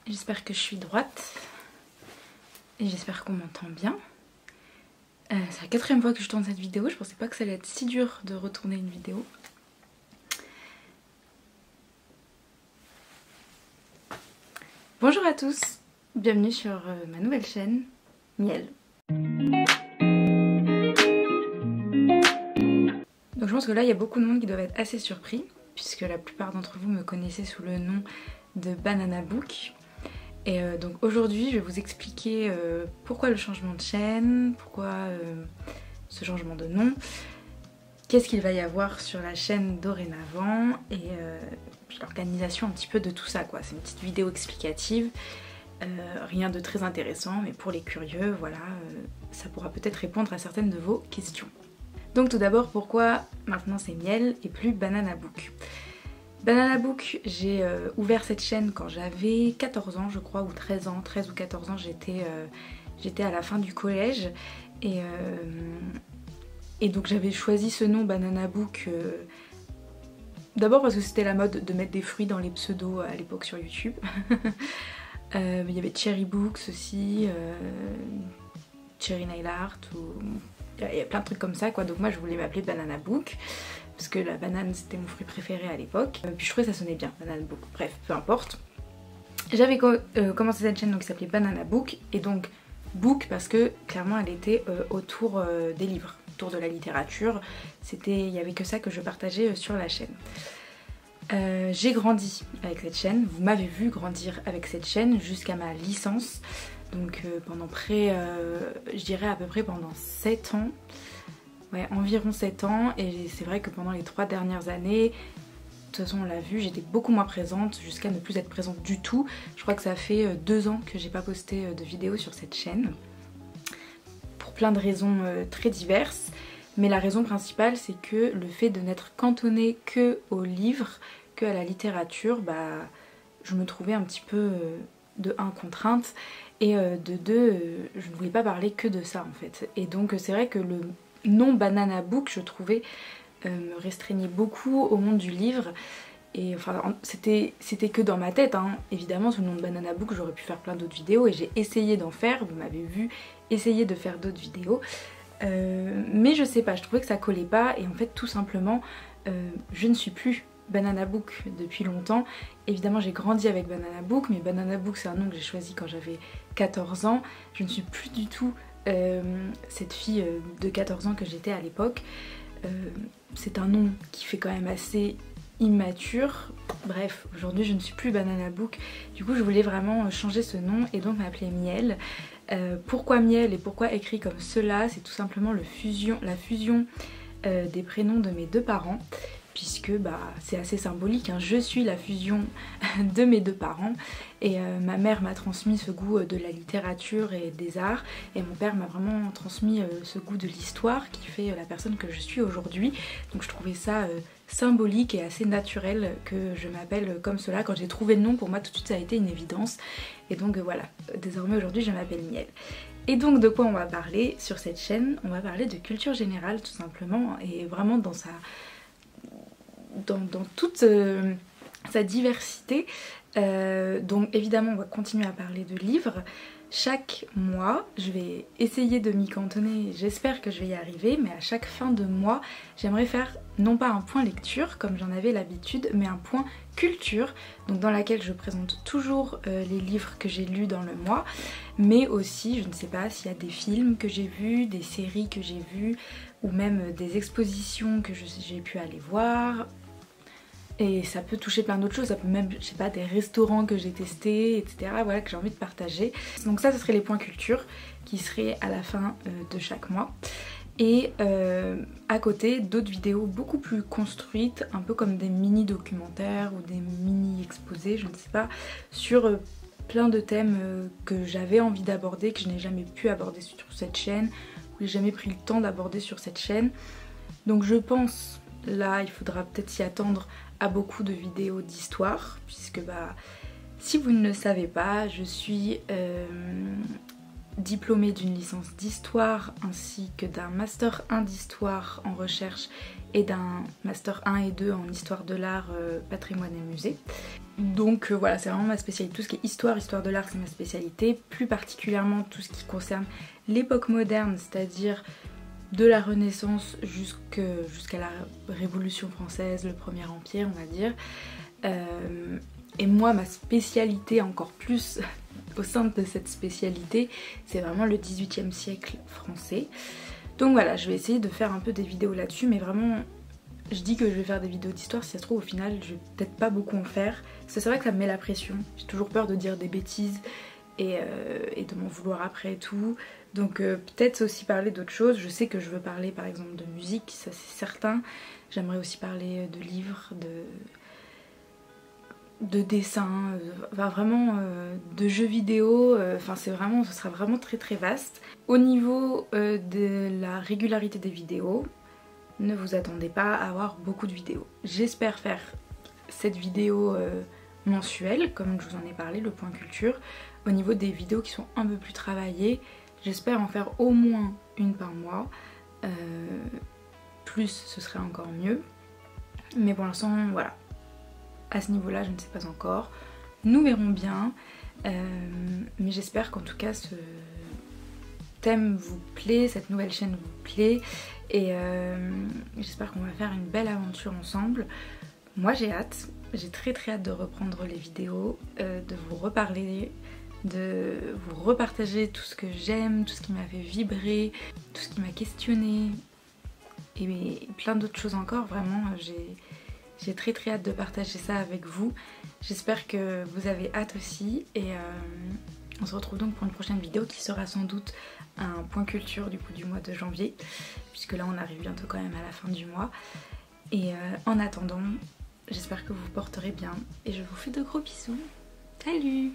J'espère que je suis droite et j'espère qu'on m'entend bien. C'est la 4e fois que je tourne cette vidéo, je pensais pas que ça allait être si dur de retourner une vidéo. Bonjour à tous, bienvenue sur ma nouvelle chaîne, Miel. Donc je pense que là il y a beaucoup de monde qui doivent être assez surpris, puisque la plupart d'entre vous me connaissez sous le nom de Banana Book. Et donc aujourd'hui je vais vous expliquer pourquoi le changement de chaîne, pourquoi ce changement de nom, qu'est-ce qu'il va y avoir sur la chaîne dorénavant et puis l'organisation un petit peu de tout ça quoi. C'est une petite vidéo explicative, rien de très intéressant mais pour les curieux voilà, ça pourra peut-être répondre à certaines de vos questions. Donc tout d'abord pourquoi maintenant c'est Miel et plus Banana Book. Banana Book, j'ai ouvert cette chaîne quand j'avais 14 ans je crois, ou 13 ans, 13 ou 14 ans, j'étais à la fin du collège et donc j'avais choisi ce nom Banana Book d'abord parce que c'était la mode de mettre des fruits dans les pseudos à l'époque sur YouTube. Il y avait Cherry Books aussi, Cherry Nail Art, il y a plein de trucs comme ça quoi, donc moi je voulais m'appeler Banana Book. Parce que la banane c'était mon fruit préféré à l'époque. Puis je trouvais que ça sonnait bien, Banana Book. Bref, peu importe. J'avais commencé cette chaîne donc, qui s'appelait Banana Book. Et donc Book parce que clairement elle était autour des livres, autour de la littérature. Il n'y avait que ça que je partageais sur la chaîne. J'ai grandi avec cette chaîne. Vous m'avez vu grandir avec cette chaîne jusqu'à ma licence. Donc pendant je dirais à peu près pendant 7 ans. Ouais, environ 7 ans, et c'est vrai que pendant les 3 dernières années, de toute façon on l'a vu, j'étais beaucoup moins présente jusqu'à ne plus être présente du tout. Je crois que ça fait 2 ans que j'ai pas posté de vidéo sur cette chaîne, pour plein de raisons très diverses, mais la raison principale c'est que le fait de n'être cantonnée que aux livres, que à la littérature, bah je me trouvais un petit peu de 1 contrainte, et de 2 je ne voulais pas parler que de ça en fait. Et donc c'est vrai que le nom Banana Book je trouvais me restreignait beaucoup au monde du livre, et enfin c'était que dans ma tête hein. Évidemment sous le nom de Banana Book j'aurais pu faire plein d'autres vidéos et j'ai essayé d'en faire, vous m'avez vu essayer de faire d'autres vidéos, mais je sais pas, je trouvais que ça collait pas, et en fait tout simplement je ne suis plus Banana Book depuis longtemps. Évidemment j'ai grandi avec Banana Book, mais Banana Book c'est un nom que j'ai choisi quand j'avais 14 ans, je ne suis plus du tout cette fille de 14 ans que j'étais à l'époque. C'est un nom qui fait quand même assez immature. Bref, aujourd'hui je ne suis plus Banana Book. Du coup je voulais vraiment changer ce nom et donc m'appeler Miel. Pourquoi Miel et pourquoi écrit comme cela? C'est tout simplement la fusion des prénoms de mes 2 parents. Puisque bah, c'est assez symbolique, hein. Je suis la fusion de mes 2 parents, et ma mère m'a transmis ce goût de la littérature et des arts, et mon père m'a vraiment transmis ce goût de l'histoire qui fait la personne que je suis aujourd'hui. Donc je trouvais ça symbolique et assez naturel que je m'appelle comme cela. Quand j'ai trouvé le nom, pour moi tout de suite ça a été une évidence, et donc voilà, désormais aujourd'hui je m'appelle Miel. Et donc de quoi on va parler sur cette chaîne? On va parler de culture générale tout simplement, et vraiment dans toute sa diversité. Donc évidemment on va continuer à parler de livres. Chaque mois je vais essayer de m'y cantonner, j'espère que je vais y arriver, mais à chaque fin de mois j'aimerais faire non pas un point lecture comme j'en avais l'habitude, mais un point culture, donc dans laquelle je présente toujours les livres que j'ai lus dans le mois, mais aussi je ne sais pas s'il y a des films que j'ai vus, des séries que j'ai vues, ou même des expositions que j'ai pu aller voir. Et ça peut toucher plein d'autres choses, ça peut même, je sais pas, des restaurants que j'ai testés, etc. Voilà, que j'ai envie de partager. Donc ça, ce serait les points culture qui seraient à la fin de chaque mois. Et à côté, d'autres vidéos beaucoup plus construites, un peu comme des mini-documentaires ou des mini-exposés, je ne sais pas, sur plein de thèmes que j'avais envie d'aborder, que je n'ai jamais pu aborder sur cette chaîne, ou que j'ai jamais pris le temps d'aborder sur cette chaîne. Donc je pense, là, il faudra peut-être s'y attendre à beaucoup de vidéos d'histoire, puisque bah si vous ne le savez pas, je suis diplômée d'une licence d'histoire ainsi que d'un master 1 d'histoire en recherche et d'un master 1 et 2 en histoire de l'art, patrimoine et musée. Donc voilà, c'est vraiment ma spécialité. Tout ce qui est histoire de l'art, c'est ma spécialité. Plus particulièrement tout ce qui concerne l'époque moderne, c'est-à-dire de la Renaissance jusqu'à la Révolution française, le Premier Empire, on va dire. Et moi, ma spécialité encore plus au sein de cette spécialité, c'est vraiment le 18e siècle français. Donc voilà, je vais essayer de faire un peu des vidéos là-dessus, mais vraiment, je dis que je vais faire des vidéos d'histoire, si ça se trouve au final, je vais peut-être pas beaucoup en faire. Parce que c'est vrai que ça me met la pression, j'ai toujours peur de dire des bêtises et de m'en vouloir après et tout. Donc peut-être aussi parler d'autres choses. Je sais que je veux parler par exemple de musique, ça c'est certain. J'aimerais aussi parler de livres, de dessins, enfin vraiment de jeux vidéo, enfin ce sera vraiment très très vaste. Au niveau de la régularité des vidéos, ne vous attendez pas à avoir beaucoup de vidéos. J'espère faire cette vidéo mensuelle, comme je vous en ai parlé, le point culture. Au niveau des vidéos qui sont un peu plus travaillées, j'espère en faire au moins une par mois. Plus ce serait encore mieux. Mais pour l'instant, voilà. À ce niveau-là, je ne sais pas encore. Nous verrons bien. Mais j'espère qu'en tout cas, ce thème vous plaît, cette nouvelle chaîne vous plaît. Et j'espère qu'on va faire une belle aventure ensemble. Moi, j'ai hâte. J'ai très très hâte de reprendre les vidéos, de vous reparler, de vous repartager tout ce que j'aime, tout ce qui m'a fait vibrer, tout ce qui m'a questionné et plein d'autres choses encore. Vraiment, j'ai très très hâte de partager ça avec vous. J'espère que vous avez hâte aussi et on se retrouve donc pour une prochaine vidéo qui sera sans doute un point culture du coup du mois de janvier, puisque là on arrive bientôt quand même à la fin du mois. Et en attendant, j'espère que vous vous porterez bien et je vous fais de gros bisous. Salut!